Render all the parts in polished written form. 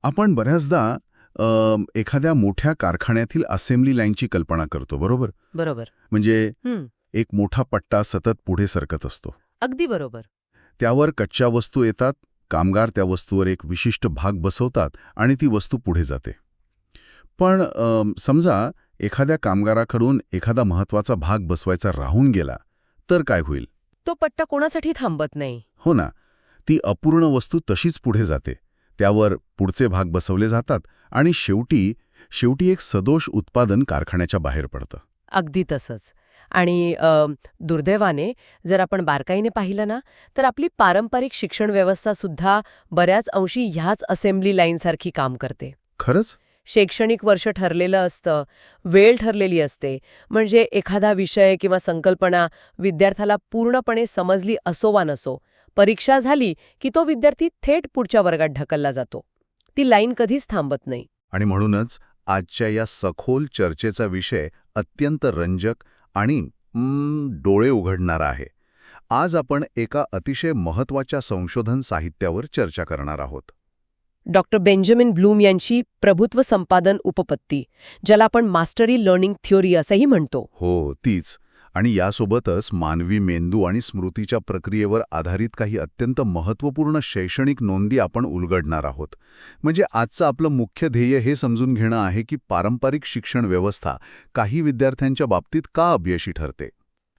आपण बऱ्याचदा एखाद्या मोठ्या कारखान्यातील असेंब्ली लाईनची कल्पना करतो, बरोबर? बरोबर. म्हणजे हं, एक मोठा पट्टा सतत पुढे सरकत असतो. अगदी बरोबर. त्यावर कच्च्या वस्तू येतात, कामगार त्या वस्तूवर एक विशिष्ट भाग बसवतात आणि ती वस्तू पुढे जाते. पण समजा एखाद्या कामगाराकडून एखादा महत्वाचा भाग बसवायचा राहून गेला, तर काय होईल? तो पट्टा कोणासाठी थांबत नाही. हो ना, ती अपूर्ण वस्तू तशीच पुढे जाते. त्यावर पुढचे भाग बसवले जातात आणि शेवटी एक सदोष उत्पादन कारखान्याच्या बाहेर पडतं. अगदी तसंच. आणि दुर्दैवाने जर आपण बारकाईने पाहिलं ना, तर आपली पारंपरिक शिक्षण व्यवस्था सुद्धा बऱ्याच अंशी ह्याच असेंब्ली लाईनसारखी काम करते. खरंच? शैक्षणिक वर्ष ठरलेलं असतं, वेळ ठरलेली असते. म्हणजे एखादा विषय किंवा संकल्पना विद्यार्थ्याला पूर्णपणे समजली असो वा नसो, परीक्षा झाली की तो विद्यार्थी थेट पुढच्या वर्गात ढकलला जातो. ती लाईन कधीच थांबत नाही. आणि म्हणूनच आजच्या या सखोल चर्चेचा विषय अत्यंत रंजक आणि डोळे उघडणारा आहे. आज आपण एका अतिशय महत्वाच्या संशोधन साहित्यावर चर्चा करणार आहोत. डॉक्टर बेंजामिन ब्लूम यांची प्रभुत्व संपादन उपपत्ती, ज्याला आपण मास्टरी लर्निंग थिओरी असंही म्हणतो. हो, तीच. आणि यासोबतच मानवी मेंदू आणि स्मृतीच्या प्रक्रियेवर आधारित काही अत्यंत महत्त्वपूर्ण शैक्षणिक नोंदी आपण उलगडणार आहोत. म्हणजे आजचं आपलं मुख्य ध्येय हे समजून घेणं आहे की पारंपरिक शिक्षण व्यवस्था काही विद्यार्थ्यांच्या बाबतीत का अपयशी ठरते.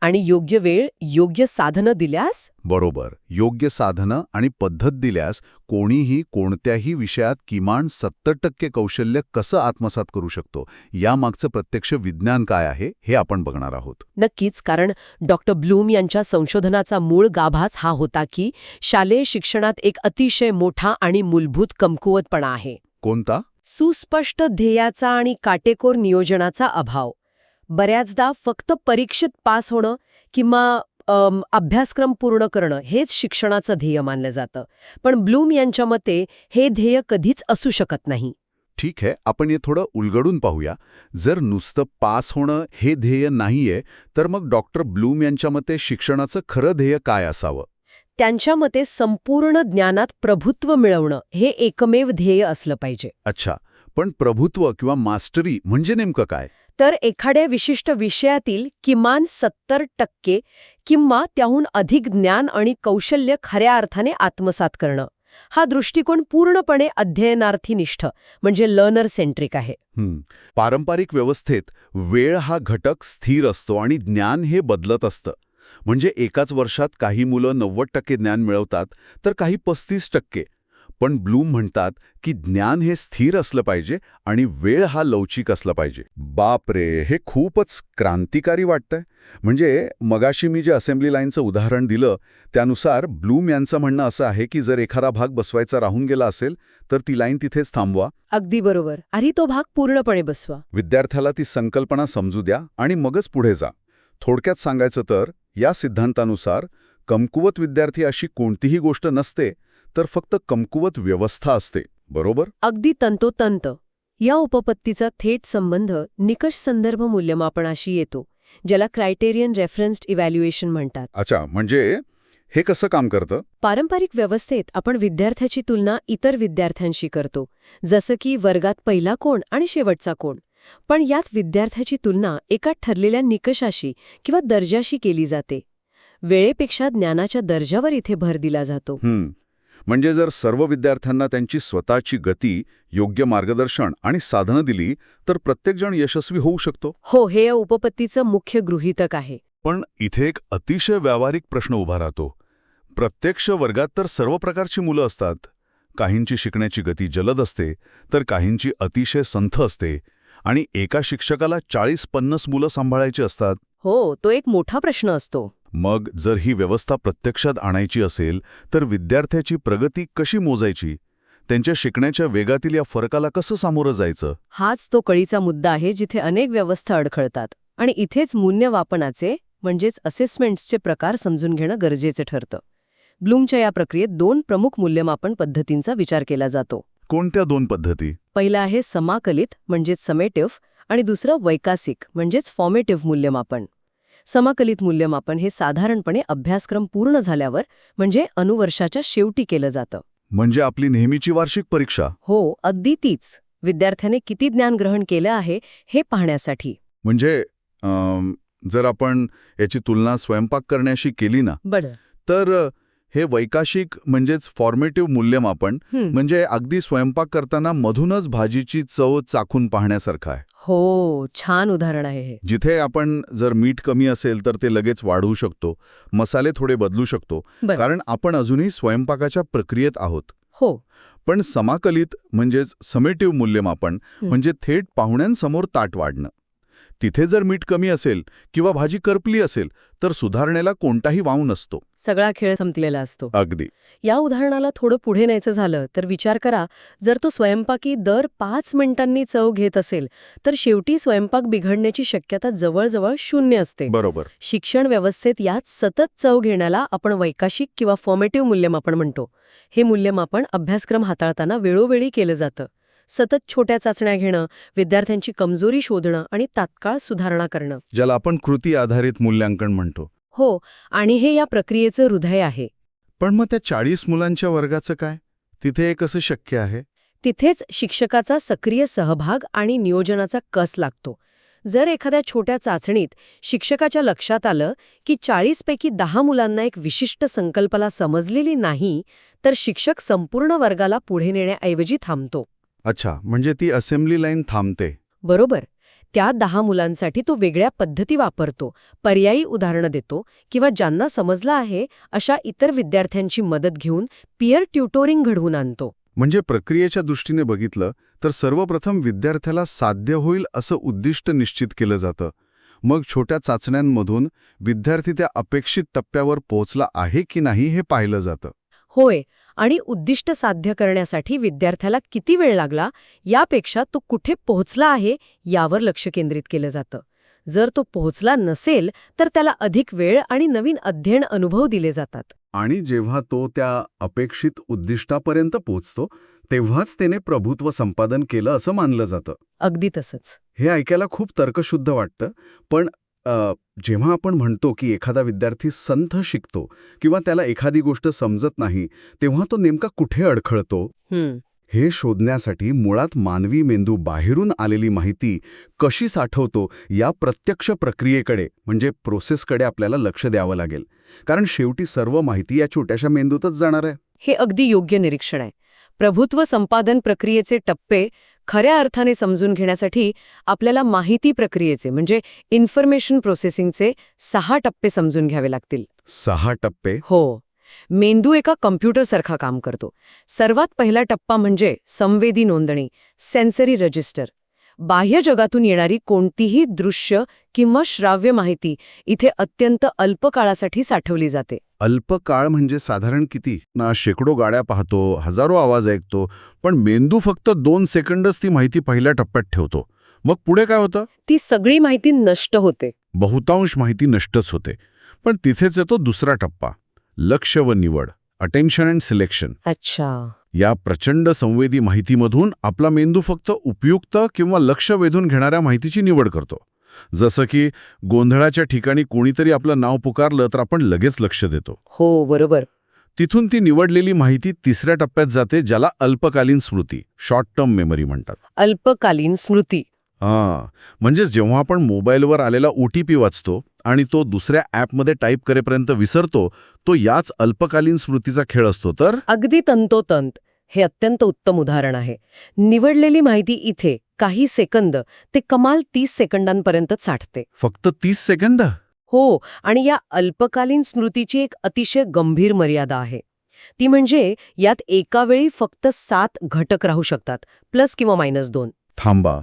आणि योग्य वेळ, योग्य साधनं दिल्यास बरोबर, योग्य साधनं आणि पद्धत दिल्यास कोणीही कोणत्याही विषयात किमान 70% कौशल्य कसं आत्मसात करू शकतो, यामागचं प्रत्यक्ष विज्ञान काय आहे हे आपण बघणार आहोत. नक्कीच, कारण डॉक्टर ब्लूम यांच्या संशोधनाचा मूळ गाभाच हा होता की शालेय शिक्षणात एक अतिशय मोठा आणि मूलभूत कमकुवतपणा आहे. कोणता? सुस्पष्ट ध्येयाचा आणि काटेकोर नियोजनाचा अभाव. बऱ्याचदा फक्त परीक्षेत पास होणं किंवा अभ्यासक्रम पूर्ण करणं हेच शिक्षणाचं ध्येय मानलं जातं. पण ब्लूम यांच्या मते हे ध्येय कधीच असू शकत नाही. ठीक आहे, आपण हे थोडं उलगडून पाहूया. जर नुसतं पास होणं हे ध्येय नाहीये, तर मग डॉक्टर ब्लूम यांच्या मते शिक्षणाचं खरं ध्येय काय असावं? त्यांच्या मते संपूर्ण ज्ञानात प्रभुत्व मिळवणं हे एकमेव ध्येय असलं पाहिजे. अच्छा, पण प्रभुत्व किंवा मास्टरी म्हणजे नेमकं काय? तर एखाद्या विशिष्ट विषयातील किमान 70% किंवा त्याहून अधिक ज्ञान आणि कौशल्य खऱ्या अर्थाने आत्मसात करणं. हा दृष्टिकोन पूर्णपणे अध्ययनार्थीनिष्ठ म्हणजे लर्नर सेंट्रिक आहे. पारंपरिक व्यवस्थेत वेळ हा घटक स्थिर असतो आणि ज्ञान हे बदलत असतं. म्हणजे एकाच वर्षात काही मुलं 90% ज्ञान मिळवतात तर काही 35%. पण ब्लूम म्हणतात की ज्ञान हे स्थिर असलं पाहिजे आणि वेळ हा लवचिक असला पाहिजे. बापरे, हे खूपच क्रांतिकारी वाटतंय. म्हणजे मगाशी मी जे असेंब्ली लाईनचं उदाहरण दिलं त्यानुसार ब्लूम यांचं म्हणणं असं आहे की जर एखादा भाग बसवायचा राहून गेला असेल तर ती लाईन तिथेच थांबवा. अगदी बरोबर. आधी तो भाग पूर्णपणे बसवा. विद्यार्थ्याला ती संकल्पना समजू द्या आणि मगच पुढे जा. थोडक्यात सांगायचं तर या सिद्धांतानुसार कमकुवत विद्यार्थी अशी कोणतीही गोष्ट नसते, तर फक्त कमकुवत व्यवस्था असते. बरोबर? अगदी तंतोतंत. या उपपत्तीचा थेट संबंध निकष संदर्भ मूल्यमापनाशी येतो, ज्याला क्रायटेरियन रेफरन्स्ड इव्हॅल्युएशन म्हणतात. अच्छा, म्हणजे हे कसं काम करतं? पारंपरिक व्यवस्थेत आपण विद्यार्थ्याची तुलना इतर विद्यार्थ्यांशी करतो, जसं की वर्गात पहिला कोण आणि शेवटचा कोण. पण यात विद्यार्थ्याची तुलना एका ठरलेल्या निकषाशी किंवा दर्जाशी केली जाते. वेळेपेक्षा ज्ञानाच्या दर्जावर इथे भर दिला जातो. म्हणजे जर सर्व विद्यार्थ्यांना त्यांची स्वतःची गती, योग्य मार्गदर्शन आणि साधनं दिली तर प्रत्येकजण यशस्वी होऊ शकतो. हो, हे या उपपत्तीचं मुख्य गृहीतक आहे. पण इथे एक अतिशय व्यावहारिक प्रश्न उभा राहतो. प्रत्यक्ष वर्गात तर सर्व प्रकारची मुलं असतात. काहींची शिकण्याची गती जलद असते तर काहींची अतिशय संथ असते आणि एका शिक्षकाला 40-50 मुलं सांभाळायची असतात. हो, तो एक मोठा प्रश्न असतो. मग जर ही व्यवस्था प्रत्यक्षात आणायची असेल तर विद्यार्थ्याची प्रगती कशी मोजायची? त्यांच्या शिकण्याच्या वेगातील या फरकाला कसं सामोरं जायचं? हाच तो कळीचा मुद्दा आहे जिथे अनेक व्यवस्था अडखळतात. आणि इथेच मूल्यमापनाचे म्हणजेच असेसमेंट्सचे प्रकार समजून घेणं गरजेचं ठरतं. ब्लूमच्या या प्रक्रियेत 2 प्रमुख मूल्यमापन पद्धतींचा विचार केला जातो. कोणत्या 2 पद्धती? पहिला आहे समाकलित म्हणजेच समेटिव्ह आणि दुसरं वैकासिक म्हणजेच फॉर्मेटिव्ह मूल्यमापन. समाकलित मूल्यमापन हे साधारणपणे अभ्यासक्रम पूर्ण झाल्यावर म्हणजे अनुवर्षाच्या शेवटी केलं जातं. म्हणजे आपली नेहमीची वार्षिक परीक्षा. हो, अगदी तीच. विद्यार्थ्याने किती ज्ञान ग्रहण केलं आहे हे पाहण्यासाठी. म्हणजे जर आपण याची तुलना स्वयंपाक करण्याशी केली ना, बरं. तर हे वैकाशिक म्हणजेच फॉर्मेटिव्ह मूल्यमापन म्हणजे अगदी स्वयंपाक करताना मधूनच भाजीची चव चाखून पाहण्यासारखं आहे. हो, छान उदाहरण आहे हे. जिथे आपण जर मीठ कमी असेल तर ते लगेच वाढवू शकतो, मसाले थोडे बदलू शकतो, बरं. कारण आपण अजूनही स्वयंपाकाच्या प्रक्रियेत आहोत. हो. पण समाकलित म्हणजेच समेटिव्ह मूल्यमापन म्हणजे थेट पाहुण्यांसमोर ताट वाढणं. तिथे जर मीठ कमी असेल किंवा भाजी करपली असेल तर सुधारणेला कोणताही वाव नसतो. सगळा खेळ संपलेला असतो. अगदी. या उदाहरणाला थोडं पुढे न्यायचं झालं तर विचार करा, जर तो स्वयंपाकी दर 5 मिनिटांनी चव घेत असेल तर शेवटी स्वयंपाक बिघडण्याची शक्यता जवळजवळ 0 असते. बरोबर. शिक्षण व्यवस्थेत यात सतत चव घेण्याला आपण वैकाशिक किंवा फॉर्मेटिव्ह मूल्यमापन म्हणतो. हे मूल्यमापन अभ्यासक्रम हाताळताना वेळोवेळी केलं जातं. सतत छोट्या चाचण्या घेणं, विद्यार्थ्यांची कमजोरी शोधणं आणि तात्काळ सुधारणा करणं. ज्याला आपण कृती आधारित मूल्यांकन म्हणतो. हो, आणि हे या प्रक्रियेचं हृदय आहे. पण मग त्या 40 मुलांच्या वर्गाचं काय? तिथे हे कसं शक्य आहे? तिथेच शिक्षकाचा सक्रिय सहभाग आणि नियोजनाचा कस लागतो. जर एखाद्या छोट्या चाचणीत शिक्षकाच्या लक्षात आलं की 40 पैकी 10 मुलांना एक विशिष्ट संकल्पना समजलेली नाही, तर शिक्षक संपूर्ण वर्गाला पुढे नेण्याऐवजी थांबतो. अच्छा, म्हणजे ती असेंब्ली लाईन थांबते. बरोबर. त्या 10 मुलांसाठी तो वेगळ्या पद्धती वापरतो, पर्यायी उदाहरणं देतो किंवा ज्यांना समजलं आहे अशा इतर विद्यार्थ्यांची मदत घेऊन पीअर ट्युटोरिंग घडवून आणतो. म्हणजे प्रक्रियेच्या दृष्टीने बघितलं तर सर्वप्रथम विद्यार्थ्याला साध्य होईल असं उद्दिष्ट निश्चित केलं जातं. मग छोट्या चाचण्यांमधून विद्यार्थी त्या अपेक्षित टप्प्यावर पोहोचला आहे की नाही हे पाहिलं जातं. होय, आणि उद्दिष्ट साध्य करण्यासाठी विद्यार्थ्याला किती वेळ लागला यापेक्षा तो कुठे पोहोचला आहे यावर लक्ष केंद्रित केलं जातं. जर तो पोहोचला नसेल तर त्याला अधिक वेळ आणि नवीन अध्ययन अनुभव दिले जातात. आणि जेव्हा तो त्या अपेक्षित उद्दिष्टापर्यंत पोहोचतो तेव्हाच त्याने प्रभुत्व संपादन केलं असं मानलं जातं. अगदी तसंच. हे ऐकायला खूप तर्कशुद्ध वाटतं, पण जेव्हा आपण म्हणतो की एखादा विद्यार्थी संथ शिकतो किंवा त्याला एखादी गोष्ट समजत नाही, तेव्हा तो नेमका कुठे अडखळतो हे शोधण्यासाठी मुळात मानवी मेंदू बाहेरून आलेली माहिती कशी साठवतो या प्रत्यक्ष प्रक्रियेकडे म्हणजे प्रोसेसकडे आपल्याला लक्ष द्यावं लागेल. कारण शेवटी सर्व माहिती या छोट्याशा मेंदूतच जाणार आहे. हे अगदी योग्य निरीक्षण आहे. प्रभुत्व संपादन प्रक्रियेचे टप्पे खऱ्या अर्थाने समजून घेण्यासाठी आपल्याला माहिती प्रक्रियेचे म्हणजे इन्फॉर्मेशन प्रोसेसिंगचे 6 टप्पे समजून घ्यावे लागतील. 6 टप्पे? हो. मेंदू एका कॉम्प्युटरसारखा काम करतो. सर्वात पहिला टप्पा म्हणजे संवेदी नोंदणी, सेन्सरी रजिस्टर. बाह्य जगातून येणारी कोणतीही दृश्य किंवा श्राव्य माहिती इथे अत्यंत अल्प काळासाठी साठवली जाते. अल्प काळ म्हणजे साधारण किती? ना शेकडो गाड्या पाहतो, हजारो आवाज ऐकतो, पण मेंदू फक्त 2 सेकंदच ती माहिती पहिल्या टप्प्यात ठेवतो. मग पुढे काय होतं? ती सगळी माहिती नष्ट होते. बहुतांश माहिती नष्टच होते. पण तिथेच येतो दुसरा टप्पा, लक्ष व निवड, अटेन्शन अँड सिलेक्शन. अच्छा. या प्रचंड संवेदी माहितीमधून आपला मेंदू फक्त उपयुक्त किंवा लक्ष वेधून घेणाऱ्या माहितीची निवड करतो. जसं की गोंधळाच्या ठिकाणी कोणीतरी आपलं नाव पुकारलं तर आपण लगेच लक्ष देतो. हो, बरोबर. तिथून ती निवडलेली माहिती तिसऱ्या टप्प्यात जाते, ज्याला अल्पकालीन स्मृती, शॉर्ट टर्म मेमरी म्हणतात. अल्पकालीन स्मृती. म्हणजे जेव्हा आपण मोबाईलवर आलेला OTP वाचतो आणि तो दुसऱ्या ॲपमध्ये टाईप करेपर्यंत विसरतो, तो याच अल्पकालीन स्मृतीचा खेळ असतो. तर अगदी तंतोतंत. हे अत्यंत उत्तम उदाहरण आहे. निवडलेली माहिती इथे काही सेकंद ते कमाल 30 सेकंदांपर्यंत साठते. फक्त 30 सेकंद? हो, आणि या अल्पकालीन स्मृतीची एक अतिशय गंभीर मर्यादा आहे. ती म्हणजे यात एका वेळी फक्त 7 घटक राहू शकतात, प्लस किंवा -2. थांबा,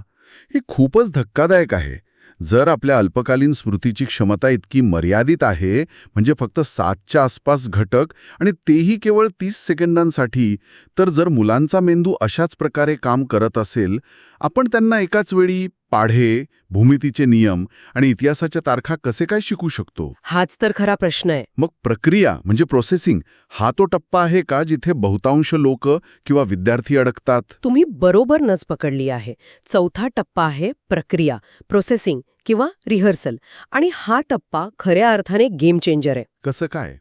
हे खूपच धक्कादायक आहे. जर आपल्या अल्पकालीन स्मृतीची क्षमता इतकी मर्यादित आहे, म्हणजे फक्त 7च्या आसपास घटक आणि तेही केवळ 30 सेकंदांसाठी, तर जर मुलांचा मेंदू अशाच प्रकारे काम करत असेल, आपण त्यांना एकाच वेळी पाढे, भूमितीचे नियम आणि इतिहासाच्या तारखा कसे काय शिकू शकतो? हाच तर खरा प्रश्न आहे. मग प्रक्रिया म्हणजे प्रोसेसिंग हा तो टप्पा आहे का जिथे बहुतांश लोक किंवा विद्यार्थी अडकतात? तुम्ही बरोबर नस पकडली आहे. चौथा टप्पा आहे प्रक्रिया, प्रोसेसिंग किंवा रिहर्सल. आणि हा टप्पा खऱ्या अर्थाने गेम चेंजर आहे. कसं काय?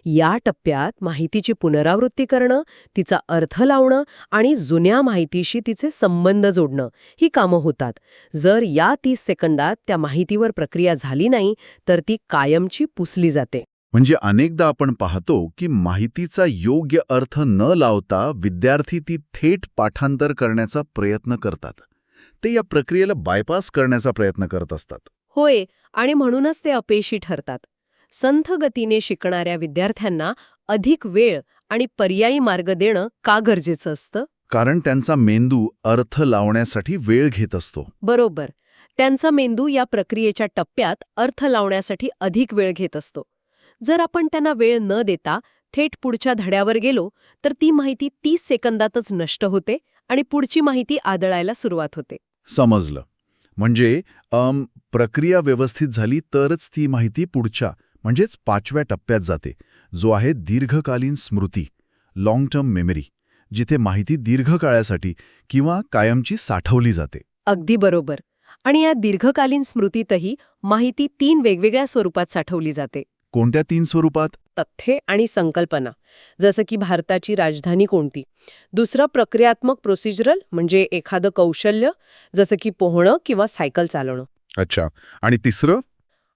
या टप्प्यात माहितीची पुनरावृत्ती करणं, तिचा अर्थ लावणं आणि जुन्या माहितीशी तिचे संबंध जोडणं ही कामं होतात. जर या 30 सेकंदात त्या माहितीवर प्रक्रिया झाली नाही तर ती कायमची पुसली जाते. म्हणजे अनेकदा आपण पाहतो की माहितीचा योग्य अर्थ न लावता विद्यार्थी ती थेट पाठांतर करण्याचा प्रयत्न करतात. ते या प्रक्रियेला बायपास करण्याचा प्रयत्न करत असतात. होय, आणि म्हणूनच ते अपयशी ठरतात. संथ गतीने शिकणाऱ्या विद्यार्थ्यांना अधिक वेळ आणि पर्यायी मार्ग देणं का गरजेचं असतं? कारण त्यांचा मेंदू अर्थ लावण्यासाठी वेळ घेत असतो. बरोबर. त्यांचा मेंदू या प्रक्रियेच्या टप्प्यात अर्थ लावण्यासाठी अधिक वेळ घेत असतो. जर आपण त्यांना वेळ न देता थेट पुढच्या धड्यावर गेलो तर ती माहिती 30 सेकंदातच नष्ट होते आणि पुढची माहिती आदळायला सुरुवात होते. समजलं. म्हणजे प्रक्रिया व्यवस्थित झाली तरच ती माहिती पुढच्या म्हणजेच 5व्या टप्प्यात जाते, जो आहे दीर्घकालीन स्मृती, लॉंग टर्म मेमरी, जिथे माहिती दीर्घकाळासाठी किंवा कायमची साठवली जाते. अगदी बरोबर. आणि या दीर्घकालीन स्मृतीतही माहिती 3 वेगवेगळ्या स्वरूपात साठवली जाते. कोणत्या 3 स्वरूपात? तथ्ये आणि संकल्पना, जसं की भारताची राजधानी कोणती. दुसरं प्रक्रियात्मक प्रोसिजरल, म्हणजे एखादं कौशल्य, जसं की पोहणं किंवा सायकल चालवणं. अच्छा. आणि तिसरं?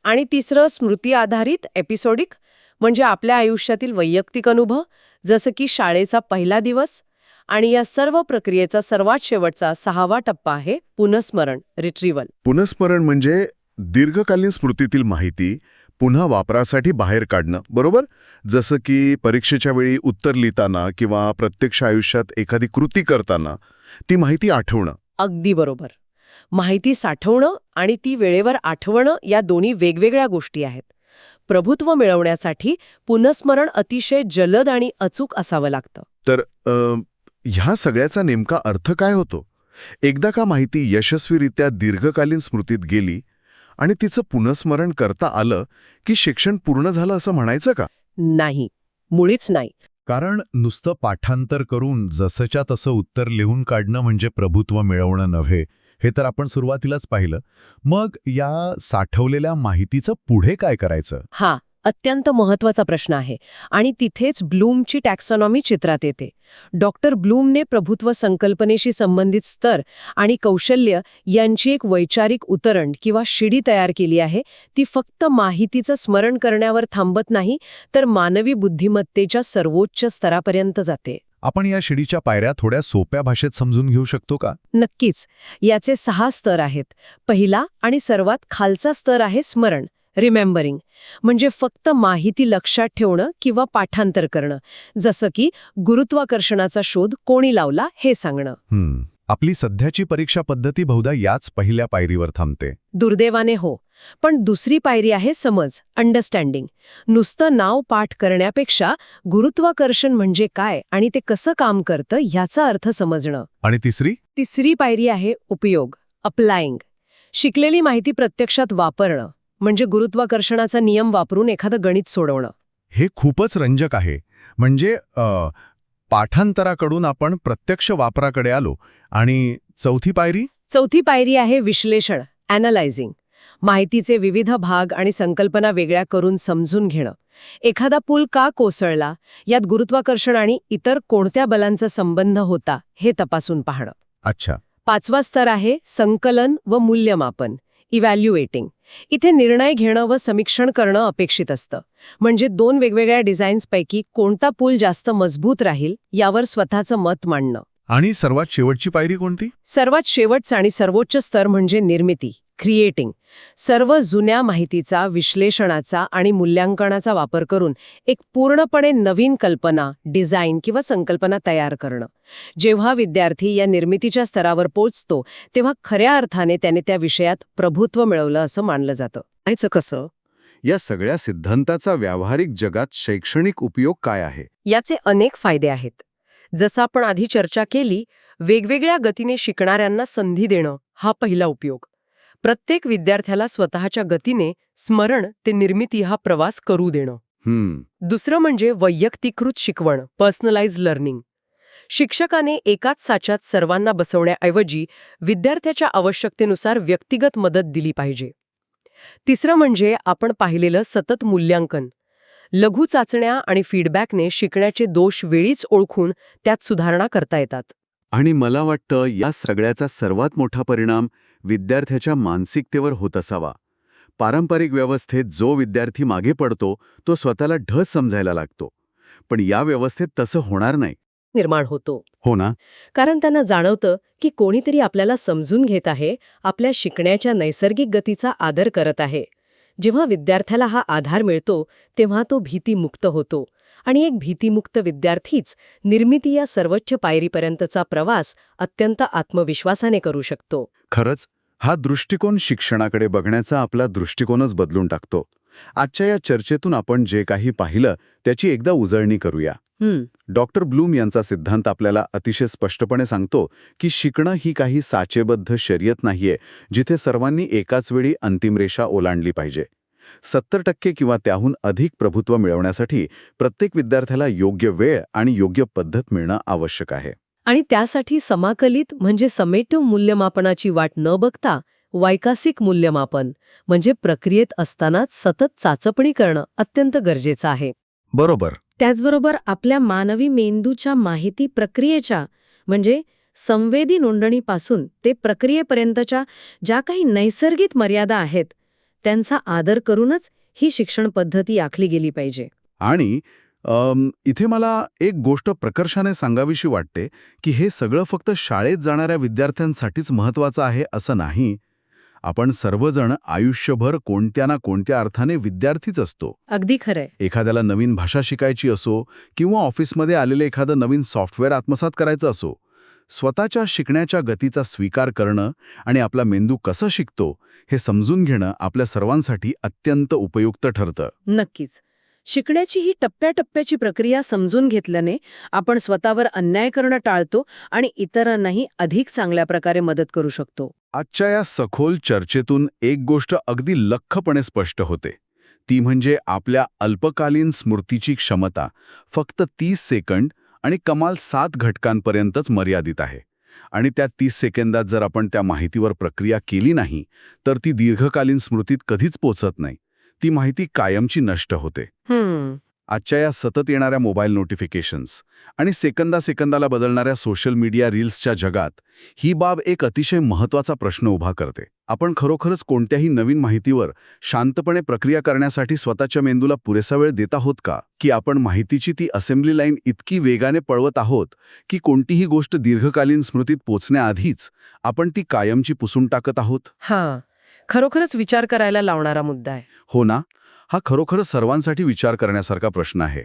आणि तिसरं स्मृती आधारित एपिसोडिक, म्हणजे आपल्या आयुष्यातील वैयक्तिक अनुभव, जसं की शाळेचा पहिला दिवस. आणि या सर्व प्रक्रियेचा सर्वात शेवटचा 6वा टप्पा आहे पुनःस्मरण, रिट्रीव्हल. पुनःस्मरण म्हणजे दीर्घकालीन स्मृतीतील माहिती पुन्हा वापरासाठी बाहेर काढणं, बरोबर? जसं की परीक्षेच्या वेळी उत्तर लिहिताना किंवा प्रत्यक्ष आयुष्यात एखादी कृती करताना ती माहिती आठवणं. अगदी बरोबर. माहिती साठवणं आणि ती वेळेवर आठवणं या दोन्ही वेगवेगळ्या गोष्टी आहेत. प्रभुत्व मिळवण्यासाठी पुनःस्मरण अतिशय जलद आणि अचूक असावं लागतं. तर ह्या सगळ्याचा नेमका अर्थ काय होतो? एकदा का माहिती यशस्वीरित्या दीर्घकालीन स्मृतीत गेली आणि तिचं पुनःस्मरण करता आलं की शिक्षण पूर्ण झालं असं म्हणायचं का? नाही, मुळीच नाही. कारण नुसतं पाठांतर करून जसंच्या तसं उत्तर लिहून काढणं म्हणजे प्रभुत्व मिळवणं नव्हे, हे तर आपण सुरुवातीलाच पाहिलं. मग या साठवलेल्या माहितीचं पुढे काय करायचं? हा अत्यंत महत्वाचा प्रश्न आहे आणि तिथेच ब्लूमची टॅक्सॉनॉमी चित्रात येते. डॉक्टर ब्लूमने प्रभुत्व संकल्पनेशी संबंधित स्तर आणि कौशल्य यांची एक वैचारिक उतरण किंवा शिडी तयार केली आहे. ती फक्त माहितीचं स्मरण करण्यावर थांबत नाही, तर मानवी बुद्धिमत्तेच्या सर्वोच्च स्तरापर्यंत जाते. आपण या शिडीच्या पायऱ्या थोड्या सोप्या भाषेत समजून घेऊ शकतो का? नक्कीच. याचे 6 स्तर आहेत. पहिला आणि सर्वात खालचा स्तर आहे स्मरण, रिमेंबरिंग, म्हणजे फक्त माहिती लक्षात ठेवणं किंवा पाठांतर करणं, जसं की गुरुत्वाकर्षणाचा शोध कोणी लावला हे सांगणं. आपली सध्याची परीक्षा पद्धती बहुधा याच पहिल्या पायरीवर थांबते. दुर्दैवाने हो. पण दुसरी पायरी आहे समज, अंडरस्टँडिंग. नुसतं नाव पाठ करण्यापेक्षा गुरुत्वाकर्षण म्हणजे काय आणि ते कसं काम करतं याचा अर्थ समजणं. आणि तिसरी पायरी आहे उपयोग, अप्लाइंग. शिकलेली माहिती प्रत्यक्षात वापरणं, म्हणजे गुरुत्वाकर्षणाचा नियम वापरून एखादं गणित सोडवणं. हे खूपच रंजक आहे. म्हणजे पाठांतराकडून आपण प्रत्यक्ष वापराकडे आलो. आणि चौथी पायरी आहे विश्लेषण, ॲनालायझिंग. माहितीचे विविध भाग आणि संकल्पना वेगळ्या करून समजून घेणं. एखादा पूल का कोसळला, यात गुरुत्वाकर्षण आणि इतर कोणत्या बलांचा संबंध होता हे तपासून पाहणं. अच्छा. 5वा स्तर आहे संकलन व मूल्यमापन, इव्हॅल्युएटिंग. इथे निर्णय घेणं व समीक्षण करणं अपेक्षित असतं. म्हणजे 2 वेगवेगळ्या डिझाईन्सपैकी कोणता पूल जास्त मजबूत राहील यावर स्वतःचं मत मांडणं. आणि सर्वात शेवटची पायरी कोणती? सर्वात शेवटचा आणि सर्वोच्च स्तर म्हणजे निर्मिती, क्रिएटिंग. सर्व जुन्या माहितीचा, विश्लेषणाचा आणि मूल्यांकनाचा वापर करून एक पूर्णपणे नवीन कल्पना, डिझाईन किंवा संकल्पना तयार करणं. जेव्हा विद्यार्थी या निर्मितीच्या स्तरावर पोहोचतो तेव्हा खऱ्या अर्थाने त्याने त्या विषयात प्रभुत्व मिळवलं असं मानलं जातं. याचं कसं? या सगळ्या सिद्धांताचा व्यावहारिक जगात शैक्षणिक उपयोग काय आहे? याचे अनेक फायदे आहेत. जसं आपण आधी चर्चा केली, वेगवेगळ्या गतीने शिकणाऱ्यांना संधी देणं हा पहिला उपयोग. प्रत्येक विद्यार्थ्याला स्वतःच्या गतीने स्मरण ते निर्मिती हा प्रवास करू देणं. दुसरं म्हणजे वैयक्तिकृत शिकवण, पर्सनलाइज लर्निंग. शिक्षकाने एकाच साच्यात सर्वांना बसवण्याऐवजी विद्यार्थ्याच्या आवश्यकतेनुसार व्यक्तिगत मदत दिली पाहिजे. तिसरं म्हणजे आपण पाहिलेलं सतत मूल्यांकन. लघु चाचण्या आणि फीडबॅकने शिकण्याचे दोष वेळीच ओळखून त्यात सुधारणा करता येतात. आणि मला वाटतं या सगळ्याचा सर्वात मोठा परिणाम विद्यार्थ्याच्या मानसिकतेवर होत असावा. पारंपरिक व्यवस्थेत जो विद्यार्थी मागे पडतो तो स्वतःला ढस समजायला लागतो. पण या व्यवस्थेत तसं होणार नाही. निर्माण होतो. हो ना? कारण त्यांना जाणवतं की कोणीतरी आपल्याला समजून घेत आहे, आपल्या शिकण्याच्या नैसर्गिक गतीचा आदर करत आहे. जेव्हा विद्यार्थ्याला हा आधार मिळतो तेव्हा तो भीतीमुक्त होतो आणि एक भीतीमुक्त विद्यार्थीच निर्मिती या सर्वोच्च पायरीपर्यंतचा प्रवास अत्यंत आत्मविश्वासाने करू शकतो. खरंच हा दृष्टिकोन शिक्षणाकडे बघण्याचा आपला दृष्टिकोनच बदलून टाकतो. आजच्या या चर्चेतून आपण जे काही पाहिलं त्याची एकदा उजळणी करूया. डॉक्टर ब्लूम यांचा सिद्धांत आपल्याला अतिशय स्पष्टपणे सांगतो की शिकणं ही काही साचेबद्ध शर्यत नाहीये जिथे सर्वांनी एकाच वेळी अंतिम रेषा ओलांडली पाहिजे. 70% किंवा त्याहून अधिक प्रभुत्व मिळवण्यासाठी प्रत्येक विद्यार्थ्याला योग्य वेळ आणि योग्य पद्धत मिळणं आवश्यक आहे. आणि त्यासाठी समाकलित म्हणजे समेटिव्ह मूल्यमापनाची वाट न बघता वैकसिक मूल्यमापन म्हणजे प्रक्रियेत असतानाच सतत चाचपणी करणं अत्यंत गरजेचं आहे. बरोबर. त्याचबरोबर आपल्या मानवी मेंदूच्या माहिती प्रक्रियेच्या म्हणजे संवेदी नोंदणीपासून ते प्रक्रियेपर्यंतच्या ज्या काही नैसर्गिक मर्यादा आहेत त्यांचा आदर करूनच ही शिक्षण पद्धती आखली गेली पाहिजे. आणि इथे मला एक गोष्ट प्रकर्षाने सांगावीशी वाटते की हे सगळं फक्त शाळेत जाणाऱ्या विद्यार्थ्यांसाठीच महत्त्वाचं आहे असं नाही. आपण सर्वजण आयुष्यभर कोणत्या ना कोणत्या अर्थाने विद्यार्थीच असतो. अगदी खरंय. एखाद्याला नवीन भाषा शिकायची असो किंवा ऑफिसमध्ये आलेलं एखादं नवीन सॉफ्टवेअर आत्मसात करायचं असो, स्वतःच्या शिकण्याच्या गतीचा स्वीकार करणं आणि आपला मेंदू कसं शिकतो हे समजून घेणं आपल्या सर्वांसाठी अत्यंत उपयुक्त ठरतं. नक्कीच. शिकण्याची ही टप्प्याटप्प्याची प्रक्रिया समजून घेतल्याने आपण स्वतःवर अन्याय करणं टाळतो आणि इतरांनाही अधिक चांगल्या प्रकारे मदत करू शकतो. आजच्या या सखोल चर्चेतून एक गोष्ट अगदी लख्खपणे स्पष्ट होते. ती म्हणजे आपल्या अल्पकालीन स्मृतीची क्षमता फक्त 30 सेकंद आणि कमाल 7 घटकांपर्यंतच मर्यादित आहे. आणि त्या 30 सेकंदात जर आपण त्या माहितीवर प्रक्रिया केली नाही तर ती दीर्घकालीन स्मृतीत कधीच पोचत नाही. ती माहिती कायमची नष्ट होते. आजच्या या सतत येणाऱ्या मोबाईल नोटिफिकेशन्स आणि सेकंदाला बदलणाऱ्या सोशल मीडिया रील्सच्या जगात ही बाब एक अतिशय महत्त्वाचा प्रश्न उभा करते. आपण खरोखरच कोणत्याही नवीन माहितीवर शांतपणे प्रक्रिया करण्यासाठी स्वतःच्या मेंदूला पुरेसा वेळ देत आहोत का? की आपण माहितीची ती असेंब्ली लाईन इतकी वेगाने पळवत आहोत की कोणतीही गोष्ट दीर्घकालीन स्मृतीत पोचण्याआधीच आपण ती कायमची पुसून टाकत आहोत? खरोखरच विचार करायला लावणारा मुद्दा आहे. हो ना? हा खरोखरच सर्वांसाठी विचार करण्यासारखा प्रश्न आहे.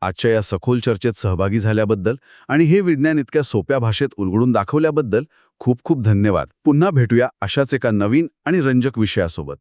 आजच्या या सखोल चर्चेत सहभागी झाल्याबद्दल आणि हे विज्ञान इतक्या सोप्या भाषेत उलगडून दाखवल्याबद्दल खूप खूप धन्यवाद. पुन्हा भेटूया अशाच एका नवीन आणि रंजक विषयासोबत.